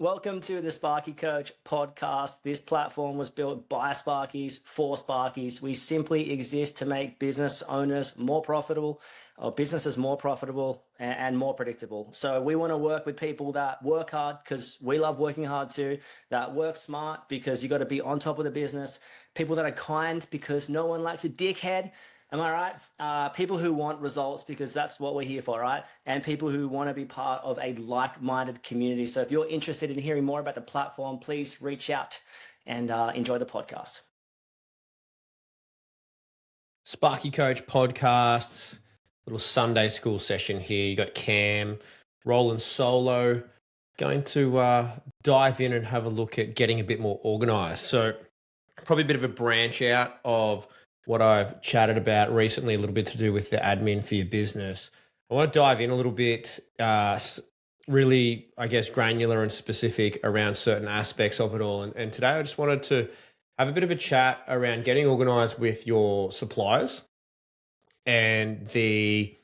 Welcome to the Sparky Coach podcast. This platform was built by Sparkies for Sparkies. We simply exist to make business owners more profitable, or businesses more profitable and more predictable. So we want to work with people that work hard because we love working hard too, that work smart because you got to be on top of the business, people that are kind because no one likes a dickhead. Am I right? People who want results because that's what we're here for, right? And people who want to be part of a like-minded community. So if you're interested in hearing more about the platform, please reach out and enjoy the podcast. Sparky Coach podcast, little Sunday school session here. You got Cam, rolling solo. Going to dive in and have a look at getting a bit more organized. So probably a bit of a branch out of what I've chatted about recently, a little bit to do with the admin for your business. I want to dive in a little bit, really, I guess, granular and specific around certain aspects of it all. And today I just wanted to have a bit of a chat around getting organized with your suppliers and the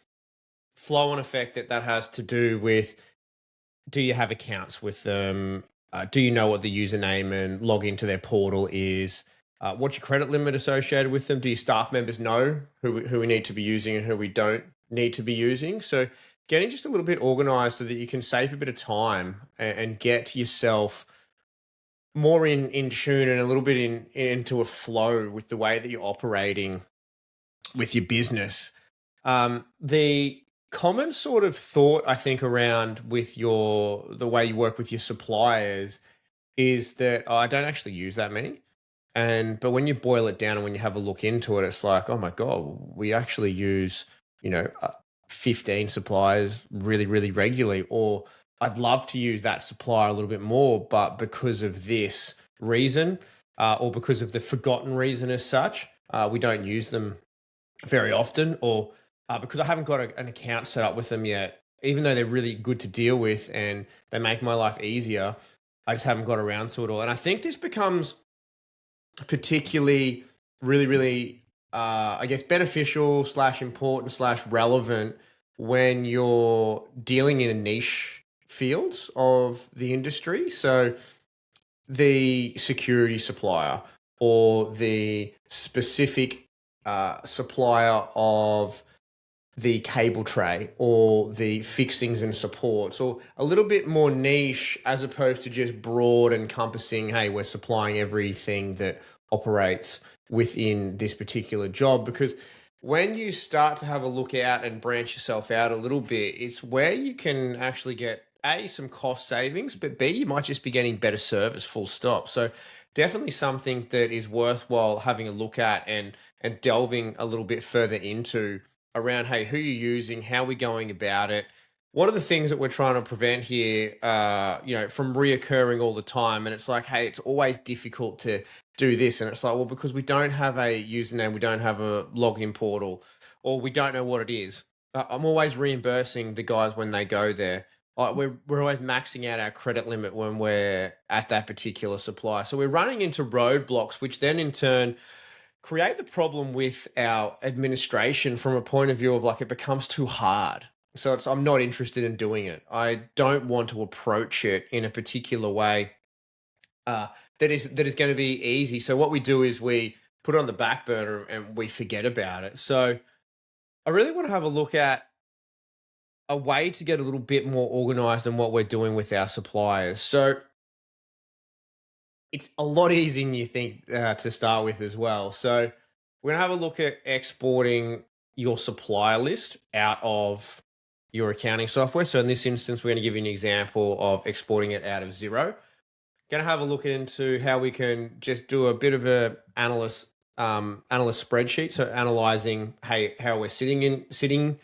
flow on effect that has to do with, do you have accounts with them? Do you know what the username and login to their portal is? What's your credit limit associated with them? Do your staff members know who we need to be using and who we don't need to be using? So getting just a little bit organized so that you can save a bit of time and get yourself more in tune and a little bit into a flow with the way that you're operating with your business. The common sort of thought, I think, around with the way you work with your suppliers is that I don't actually use that many. But when you boil it down and when you have a look into it, it's like, oh my God, we actually use, 15 suppliers really, really regularly. Or I'd love to use that supplier a little bit more, but because of this reason, or because of the forgotten reason as such, we don't use them very often, or because I haven't got an account set up with them yet, even though they're really good to deal with and they make my life easier, I just haven't got around to it all. And I think this becomes particularly really, I guess, beneficial / important / relevant when you're dealing in a niche fields of the industry. So the security supplier or the specific supplier of the cable tray or the fixings and supports, or a little bit more niche as opposed to just broad encompassing, hey, we're supplying everything that operates within this particular job. Because when you start to have a look out and branch yourself out a little bit, it's where you can actually get A, some cost savings, but B, you might just be getting better service, full stop. So definitely something that is worthwhile having a look at and delving a little bit further into around, hey, who you're using, how we're going about it. What are the things that we're trying to prevent here, from reoccurring all the time? And it's like, hey, it's always difficult to do this. And it's like, well, because we don't have a username, we don't have a login portal, or we don't know what it is. I'm always reimbursing the guys when they go there. We're always maxing out our credit limit when we're at that particular supplier. So we're running into roadblocks, which then in turn create the problem with our administration from a point of view of like, it becomes too hard. So I'm not interested in doing it. I don't want to approach it in a particular way that is going to be easy. So what we do is we put it on the back burner and we forget about it. So I really want to have a look at a way to get a little bit more organized in what we're doing with our suppliers. So it's a lot easier than you think to start with as well. So we're going to have a look at exporting your supplier list out of your accounting software. So in this instance, we're going to give you an example of exporting it out of Xero. Going to have a look into how we can just do a bit of a analyst spreadsheet. So analyzing, hey, how we're sitting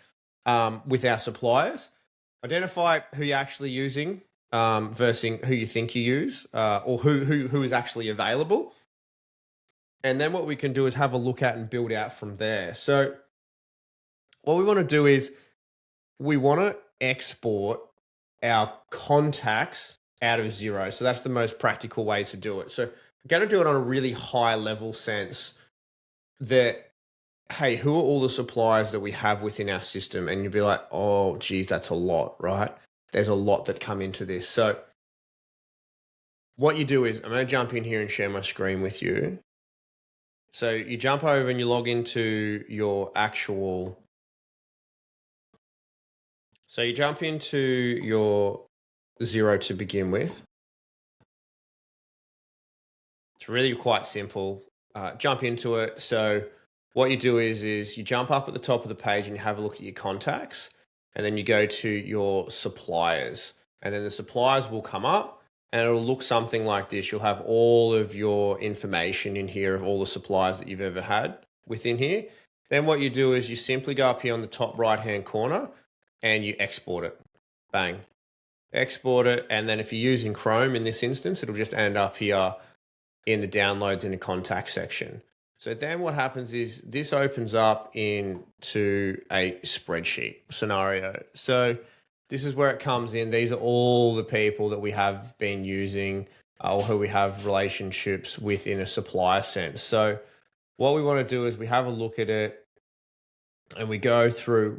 with our suppliers. Identify who you're actually using versus who you think you use, or who is actually available. And then what we can do is have a look at and build out from there. So what we want to do is we want to export our contacts out of Xero. So that's the most practical way to do it. So we're going to do it on a really high level sense that, hey, who are all the suppliers that we have within our system? And you'll be like, oh, geez, that's a lot, right? There's a lot that come into this. So what you do is, I'm going to jump in here and share my screen with you. So you jump over and you log into your actual. So you jump into your Xero to begin with. It's really quite simple. Jump into it. So what you do is you jump up at the top of the page and you have a look at your contacts, and then you go to your suppliers, and then the suppliers will come up and it'll look something like this. You'll have all of your information in here of all the suppliers that you've ever had within here. Then what you do is you simply go up here on the top right hand corner and you export it. Bang. Export it, and then if you're using Chrome in this instance, it'll just end up here in the downloads in the contact section. So then what happens is this opens up into a spreadsheet scenario. So this is where it comes in. These are all the people that we have been using or who we have relationships with in a supplier sense. So what we want to do is we have a look at it and we go through,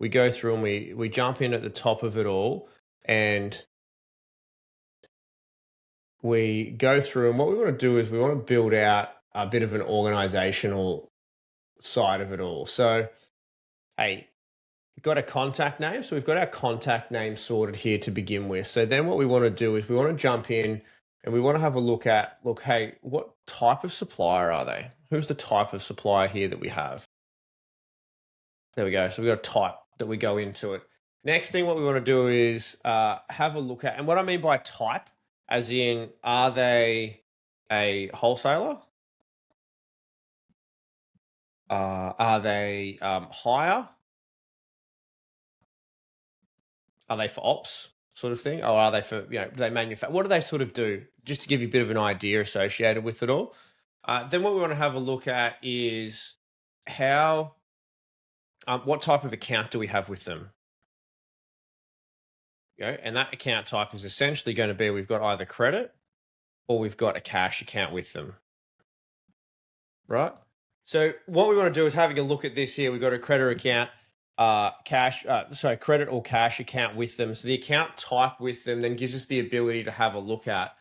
and we jump in at the top of it all, and we go through, and what we want to do is we want to build out a bit of an organizational side of it all. So, hey, got a contact name. So we've got our contact name sorted here to begin with. So then what we want to do is we want to jump in and we want to have a look, hey, what type of supplier are they? Who's the type of supplier here that we have? There we go. So we've got a type that we go into it. Next thing, what we want to do is have a look at, and what I mean by type, as in, are they a wholesaler? Are they hire? Are they for ops sort of thing? Or are they for, do they manufacture? What do they sort of do? Just to give you a bit of an idea associated with it all. Then what we want to have a look at is what type of account do we have with them? And that account type is essentially going to be, we've got either credit or we've got a cash account with them, right? So what we want to do is having a look at this here. We've got a credit account, credit or cash account with them. So the account type with them then gives us the ability to have a look at.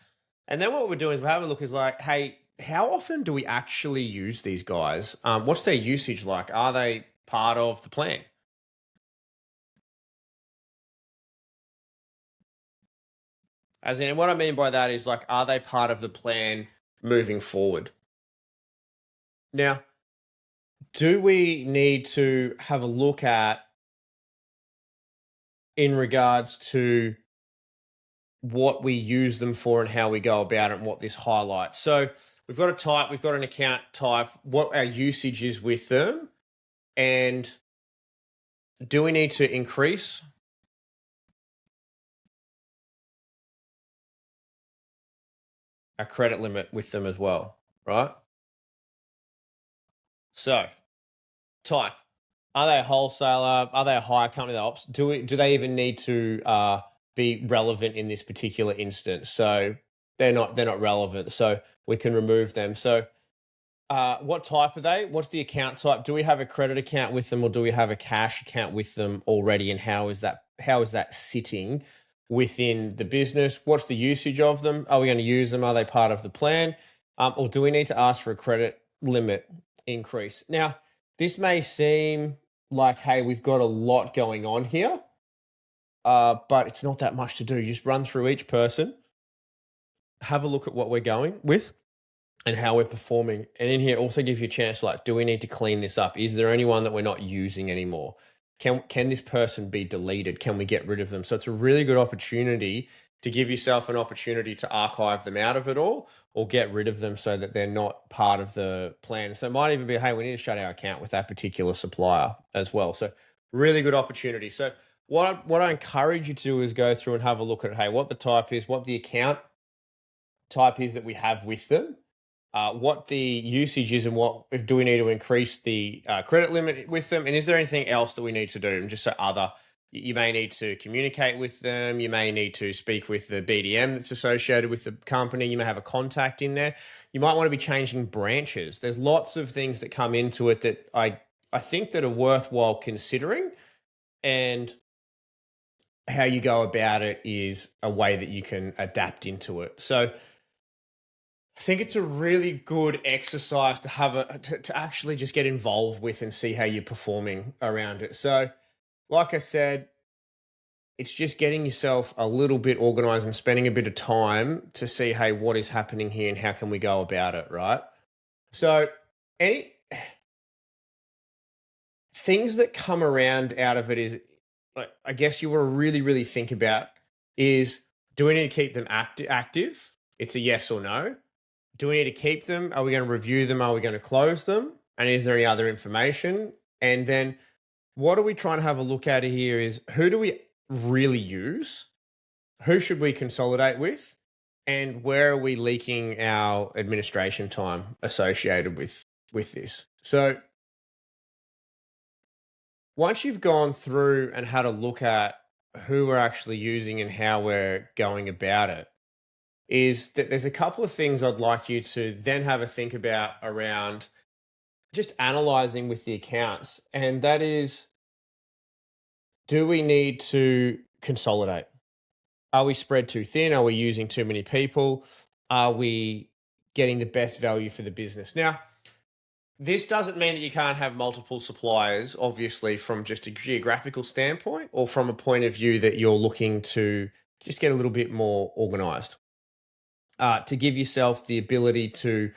And then what we're doing is we're having a look is like, hey, how often do we actually use these guys? What's their usage like? Are they part of the plan? As in, what I mean by that is like, are they part of the plan moving forward? Now, do we need to have a look at in regards to what we use them for and how we go about it and what this highlights? So we've got a type, we've got an account type, what our usage is with them, and do we need to increase a credit limit with them as well, right? So, type. Are they a wholesaler? Are they a hire company? Ops? Do they even need to be relevant in this particular instance? So they're not relevant. So we can remove them. So what type are they? What's the account type? Do we have a credit account with them, or do we have a cash account with them already? And how is that sitting within the business? What's the usage of them? Are we going to use them? Are they part of the plan? Or do we need to ask for a credit limit increase? Now, this may seem like, hey, we've got a lot going on here, but it's not that much to do. You just run through each person, have a look at what we're going with and how we're performing. And in here, also gives you a chance, like, do we need to clean this up? Is there anyone that we're not using anymore? Can this person be deleted? Can we get rid of them? So it's a really good opportunity to give yourself an opportunity to archive them out of it all or get rid of them so that they're not part of the plan. So it might even be, hey, we need to shut our account with that particular supplier as well. So really good opportunity. So what I encourage you to do is go through and have a look at, hey, what the type is, what the account type is that we have with them, what the usage is, and what do we need to increase the credit limit with them, and is there anything else that we need to do? And just so you may need to communicate with them, you may need to speak with the BDM that's associated with the company, you may have a contact in there, you might want to be changing branches. There's lots of things that come into it that I think that are worthwhile considering. And how you go about it is a way that you can adapt into it. So I think it's a really good exercise to to actually just get involved with and see how you're performing around it. So, like I said, it's just getting yourself a little bit organized and spending a bit of time to see, hey, what is happening here and how can we go about it, right? So, any things that come around out of it is, like, I guess you want to really, really think about is, do we need to keep them active? It's a yes or no. Do we need to keep them? Are we going to review them? Are we going to close them? And is there any other information? And then what are we trying to have a look at here is, who do we really use? Who should we consolidate with? And where are we leaking our administration time associated with this? So once you've gone through and had a look at who we're actually using and how we're going about it, is that there's a couple of things I'd like you to then have a think about around just analyzing with the accounts. And that is, do we need to consolidate? Are we spread too thin? Are we using too many people? Are we getting the best value for the business? Now, this doesn't mean that you can't have multiple suppliers, obviously, from just a geographical standpoint, or from a point of view that you're looking to just get a little bit more organized, to give yourself the ability to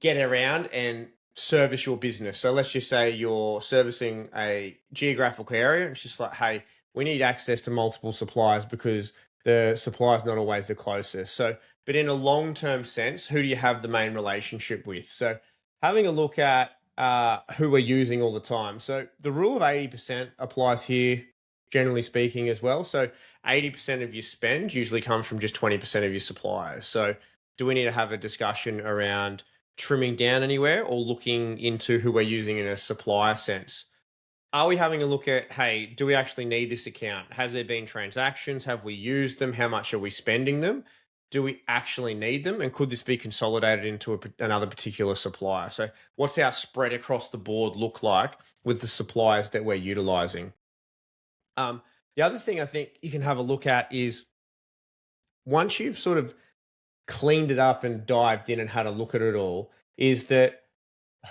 get around and service your business. So let's just say you're servicing a geographical area, and it's just like, hey, we need access to multiple suppliers because the supplier's not always the closest. So, but in a long-term sense, who do you have the main relationship with? So having a look at who we're using all the time. So the rule of 80% applies here, generally speaking, as well. So 80% of your spend usually comes from just 20% of your suppliers. So do we need to have a discussion around trimming down anywhere, or looking into who we're using in a supplier sense? Are we having a look at, hey, do we actually need this account? Has there been transactions? Have we used them? How much are we spending them? Do we actually need them? And could this be consolidated into another particular supplier? So what's our spread across the board look like with the suppliers that we're utilizing? The other thing I think you can have a look at is, once you've sort of cleaned it up and dived in and had a look at it all, is that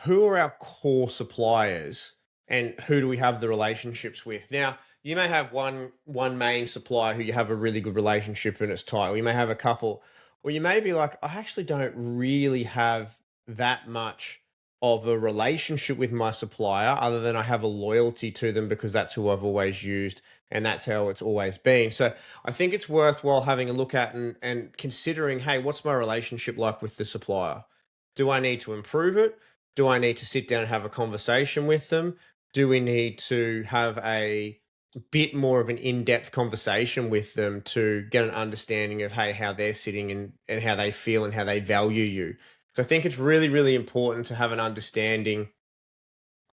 who are our core suppliers and who do we have the relationships with? Now, you may have one main supplier who you have a really good relationship and it's tight, or you may have a couple, or you may be like, I actually don't really have that much of a relationship with my supplier, other than I have a loyalty to them because that's who I've always used and that's how it's always been. So I think it's worthwhile having a look at and considering, hey, what's my relationship like with the supplier? Do I need to improve it? Do I need to sit down and have a conversation with them? Do we need to have a bit more of an in-depth conversation with them to get an understanding of, hey, how they're sitting and how they feel and how they value you? So I think it's really, really important to have an understanding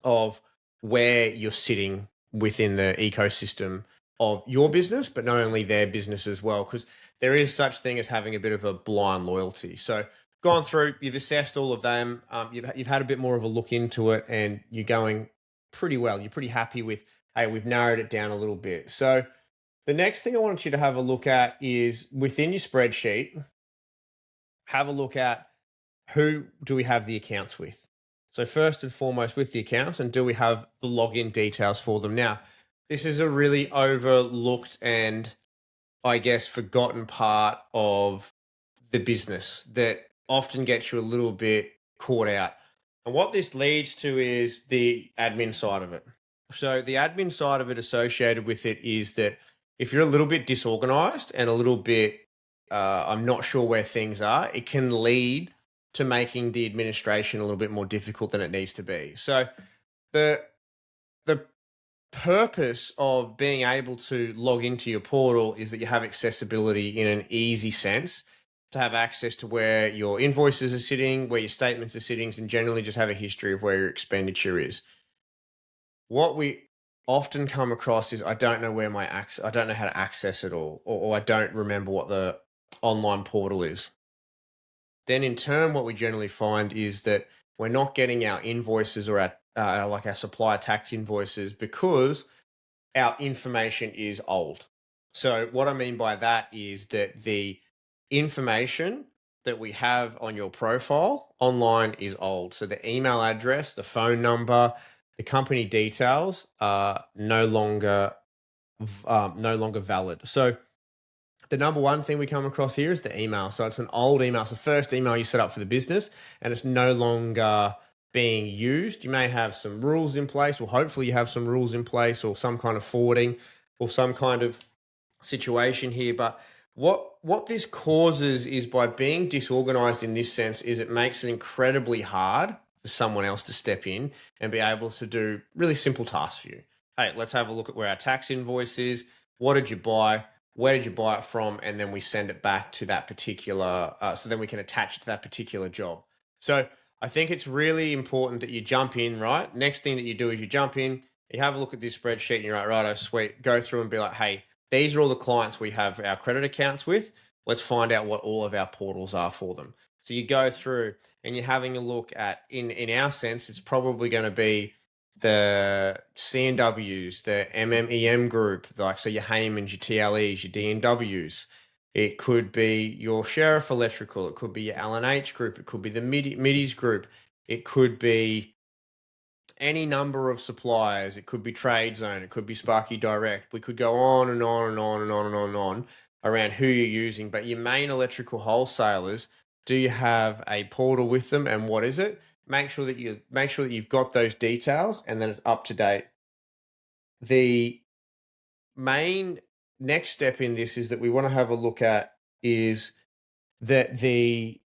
of where you're sitting within the ecosystem of your business, but not only their business as well, because there is such thing as having a bit of a blind loyalty. So gone through, you've assessed all of them, you've had a bit more of a look into it, and you're going pretty well. You're pretty happy with, hey, we've narrowed it down a little bit. So the next thing I want you to have a look at is, within your spreadsheet, have a look at, who do we have the accounts with? So first and foremost, with the accounts, and do we have the login details for them? Now, this is a really overlooked and, I guess, forgotten part of the business that often gets you a little bit caught out. And what this leads to is the admin side of it. So the admin side of it associated with it is that if you're a little bit disorganized and a little bit, I'm not sure where things are, it can lead to making the administration a little bit more difficult than it needs to be. So the purpose of being able to log into your portal is that you have accessibility in an easy sense, to have access to where your invoices are sitting, where your statements are sitting, and generally just have a history of where your expenditure is. What we often come across is, I don't know where I don't know how to access it all, or I don't remember what the online portal is. Then in turn, what we generally find is that we're not getting our invoices or our supplier tax invoices, because our information is old. So what I mean by that is that the information that we have on your profile online is old. So the email address, the phone number, the company details are no longer valid. So the number one thing we come across here is the email. So it's an old email. It's the first email you set up for the business, and it's no longer being used. You may have some rules in place, or hopefully you have some rules in place, or some kind of forwarding, or some kind of situation here. But what this causes is, by being disorganized in this sense, is it makes it incredibly hard for someone else to step in and be able to do really simple tasks for you. Hey, let's have a look at where our tax invoice is. What did you buy? Where did you buy it from? And then we send it back to that particular, so then we can attach it to that particular job. So I think it's really important that you jump in, right? Next thing that you do is you jump in, you have a look at this spreadsheet, and you're like, righto, sweet, go through and be like, hey, these are all the clients we have our credit accounts with. Let's find out what all of our portals are for them. So you go through and you're having a look at, in our sense, it's probably going to be the C&Ws, the MMEM group, like, so your Haymans, your TLEs, your D&Ws. It could be your Sheriff Electrical. It could be your L&H group. It could be the Middies group. It could be any number of suppliers. It could be Trade Zone. It could be Sparky Direct. We could go on and on and on and on and on and on around who you're using. But your main electrical wholesalers, do you have a portal with them, and what is it? Make sure that you've got those details and then it's up to date. The main next step in this is that we want to have a look at is that the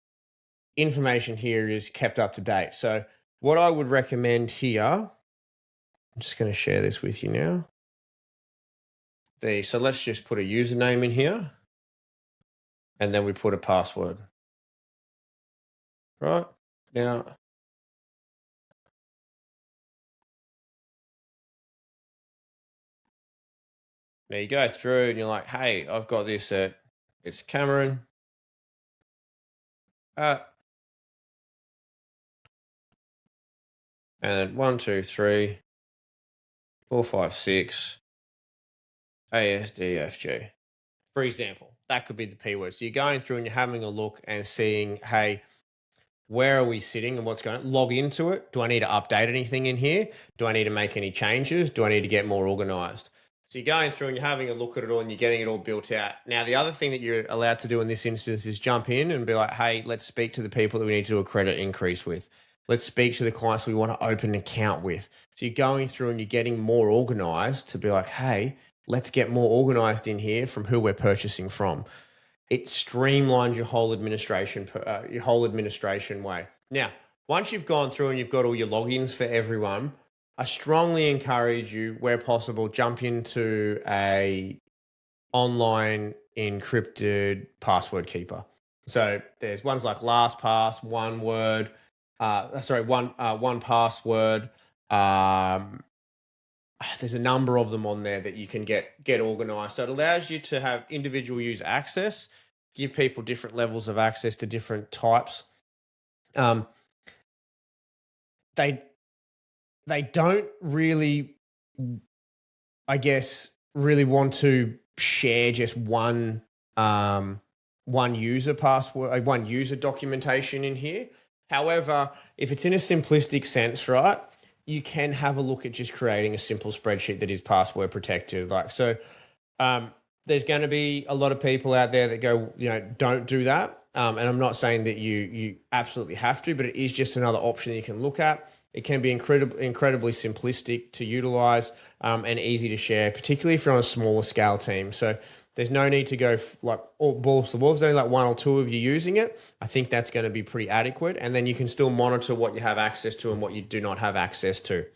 information here is kept up to date. So what I would recommend here, I'm just going to share this with you now. So let's just put a username in here, and then we put a password. Right now, now you go through and you're like, hey, I've got this it's Cameron at, and 1, 2, 3, 4, 5, 6 ASDFG, for example. That could be the P word. So you're going through and you're having a look and seeing, hey, where are we sitting and what's going on? Log into it. Do I need to update anything in here? Do I need to make any changes? Do I need to get more organized? So you're going through and you're having a look at it all and you're getting it all built out. Now, the other thing that you're allowed to do in this instance is jump in and be like, hey, let's speak to the people that we need to do a credit increase with. Let's speak to the clients we want to open an account with. So you're going through and you're getting more organized to be like, hey, let's get more organized in here from who we're purchasing from. It streamlines your whole administration way. Now, once you've gone through and you've got all your logins for everyone, I strongly encourage you, where possible, jump into a online encrypted password keeper. So there's ones like LastPass, one password. There's a number of them on there that you can get organized. So it allows you to have individual user access, give people different levels of access to different types. They don't really, I guess, really want to share just one user password, one user documentation in here. However, if it's in a simplistic sense, right, you can have a look at just creating a simple spreadsheet that is password protected. There's going to be a lot of people out there that go, don't do that. And I'm not saying that you absolutely have to, but it is just another option that you can look at. It can be incredibly simplistic to utilize and easy to share, particularly if you're on a smaller scale team. So there's no need to go like all balls to the wall. There's only like 1 or 2 of you using it. I think that's going to be pretty adequate. And then you can still monitor what you have access to and what you do not have access to.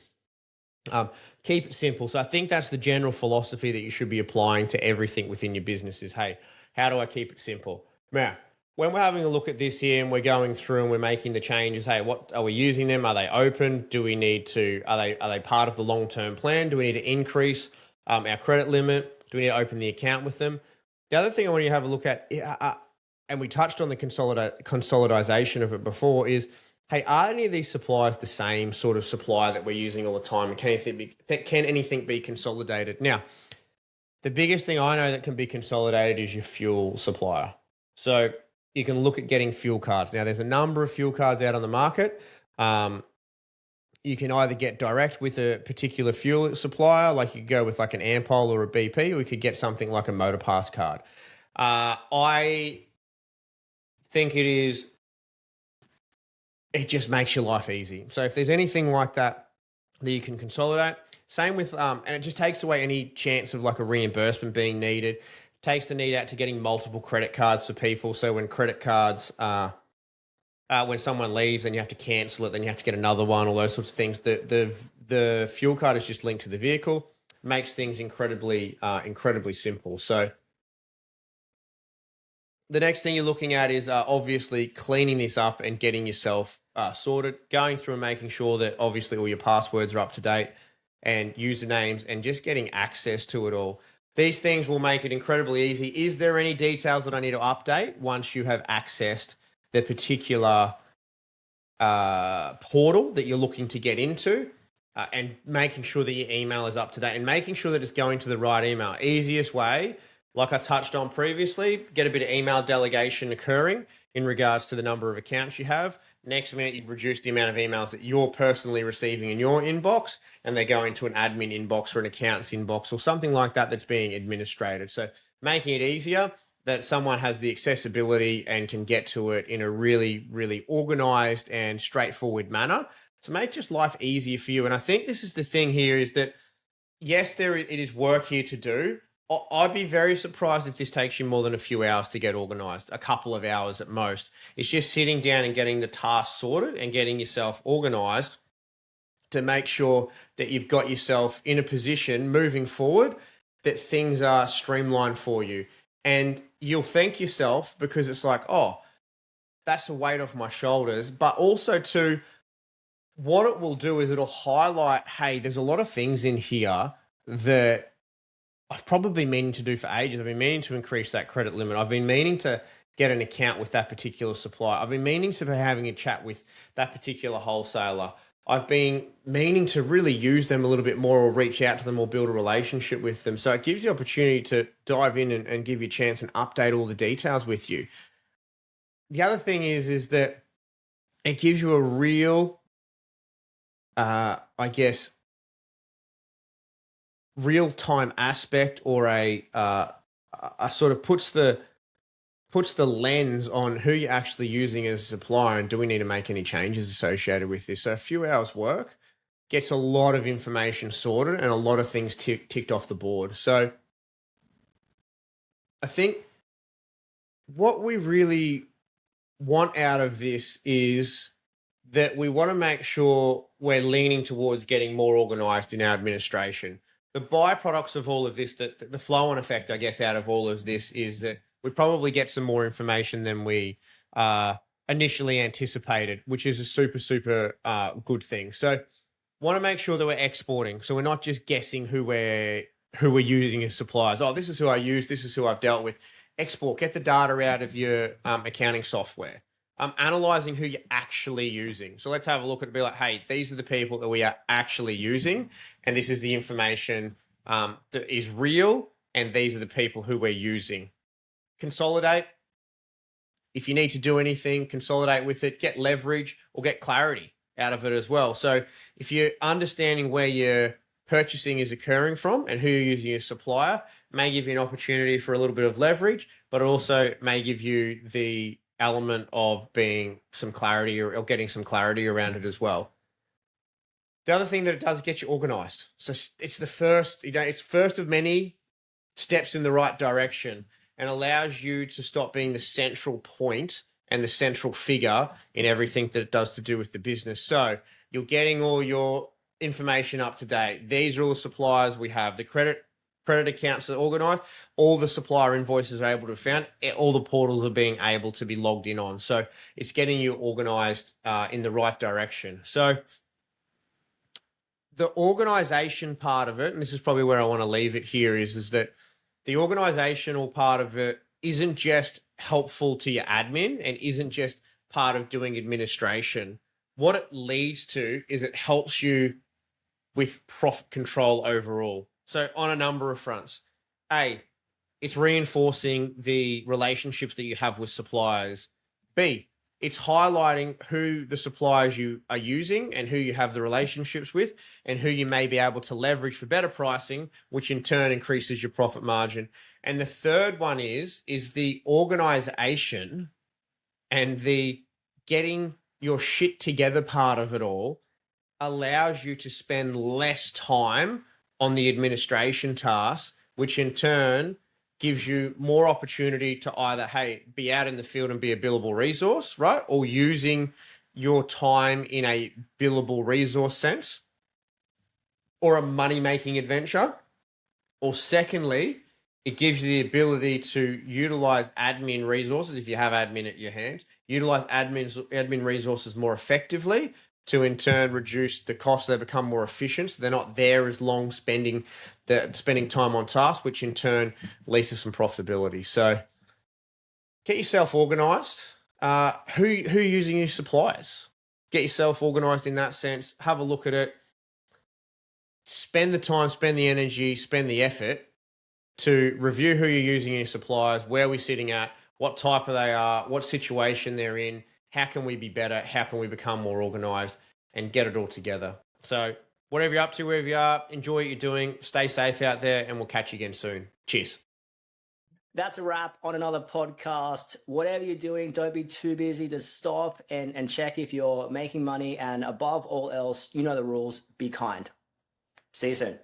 Keep it simple. So I think that's the general philosophy that you should be applying to everything within your business is, hey, how do I keep it simple? Now, when we're having a look at this here and we're going through and we're making the changes, hey, what are we using them? Are they open? Do we need to, are they part of the long-term plan? Do we need to increase our credit limit? Do we need to open the account with them? The other thing I want you to have a look at, and we touched on the consolidation of it before, is hey, are any of these suppliers the same sort of supplier that we're using all the time? And can anything be consolidated? Now, the biggest thing I know that can be consolidated is your fuel supplier. So you can look at getting fuel cards. Now, there's a number of fuel cards out on the market. You can either get direct with a particular fuel supplier, like you could go with like an Ampol or a BP, or you could get something like a MotorPass card. I think it just makes your life easy. So if there's anything like that you can consolidate, same with, and it just takes away any chance of like a reimbursement being needed. Takes the need out to getting multiple credit cards for people. So when credit cards, when someone leaves, then you have to cancel it, then you have to get another one, all those sorts of things. The fuel card is just linked to the vehicle, makes things incredibly simple. So the next thing you're looking at is obviously cleaning this up and getting yourself sorted, going through and making sure that obviously all your passwords are up to date and usernames, and just getting access to it all. These things will make it incredibly easy. Is there any details that I need to update once you have accessed the particular portal that you're looking to get into, and making sure that your email is up to date and making sure that it's going to the right email? Easiest way, like I touched on previously, get a bit of email delegation occurring in regards to the number of accounts you have. Next minute, you've reduced the amount of emails that you're personally receiving in your inbox, and they're going to an admin inbox or an accounts inbox or something like that that's being administrated. So making it easier that someone has the accessibility and can get to it in a really, really organized and straightforward manner to make just life easier for you. And I think this is the thing here, is that, yes, it is work here to do. I'd be very surprised if this takes you more than a few hours to get organized, a couple of hours at most. It's just sitting down and getting the tasks sorted and getting yourself organized to make sure that you've got yourself in a position moving forward that things are streamlined for you. And you'll thank yourself, because it's like, oh, that's a weight off my shoulders. But also too, what it will do is it'll highlight, hey, there's a lot of things in here that I've probably been meaning to do for ages. I've been meaning to increase that credit limit. I've been meaning to get an account with that particular supplier. I've been meaning to be having a chat with that particular wholesaler. I've been meaning to really use them a little bit more, or reach out to them, or build a relationship with them. So it gives you opportunity to dive in and give you a chance and update all the details with you. The other thing is that it gives you a real, real-time aspect, or a sort of puts the lens on who you're actually using as a supplier, and do we need to make any changes associated with this. So a few hours work gets a lot of information sorted and a lot of things ticked off the board. So I think what we really want out of this is that we want to make sure we're leaning towards getting more organized in our administration. The byproducts of all of this, the flow-on effect, I guess, out of all of this is that we probably get some more information than we initially anticipated, which is a super, super good thing. So want to make sure that we're exporting. So we're not just guessing who we're using as suppliers. Oh, this is who I use. This is who I've dealt with. Export, get the data out of your accounting software. Analyzing who you're actually using. So let's have a look at it, be like, hey, these are the people that we are actually using, and this is the information that is real, and these are the people who we're using. Consolidate. If you need to do anything, consolidate with it, get leverage or get clarity out of it as well. So if you're understanding where your purchasing is occurring from and who you're using as supplier, may give you an opportunity for a little bit of leverage, but also may give you the element of being some clarity, or getting some clarity around it as well. The other thing that it does is get you organized. So it's the first, it's first of many steps in the right direction, and allows you to stop being the central point and the central figure in everything that it does to do with the business. So you're getting all your information up to date. These are all the suppliers we have. The credit accounts are organized. All the supplier invoices are able to be found. All the portals are being able to be logged in on. So it's getting you organized in the right direction. So the organization part of it, and this is probably where I want to leave it here, is that the organizational part of it isn't just helpful to your admin and isn't just part of doing administration. what it leads to is it helps you with profit control overall. So on a number of fronts. A, it's reinforcing the relationships that you have with suppliers. B, it's highlighting who the suppliers you are using and who you have the relationships with and who you may be able to leverage for better pricing, which in turn increases your profit margin. And the third one is the organization and the getting your shit together part of it all allows you to spend less time on the administration tasks, which in turn gives you more opportunity to either, hey, be out in the field and be a billable resource, right? Or using your time in a billable resource sense or a money-making adventure. Or secondly, it gives you the ability to utilize admin resources, if you have admin at your hand, utilize admin resources more effectively to in turn reduce the cost. They become more efficient. So they're not there as long spending time on tasks, which in turn leads to some profitability. So get yourself organized. Who are using your suppliers? Get yourself organized in that sense. Have a look at it. Spend the time, spend the energy, spend the effort to review who you're using in your suppliers, where we're sitting at, what type of they are, what situation they're in, how can we be better, how can we become more organized and get it all together. So whatever you're up to, wherever you are, enjoy what you're doing, stay safe out there, and we'll catch you again soon. Cheers. That's a wrap on another podcast. Whatever you're doing, don't be too busy to stop and check if you're making money. And above all else, you know the rules, be kind. See you soon.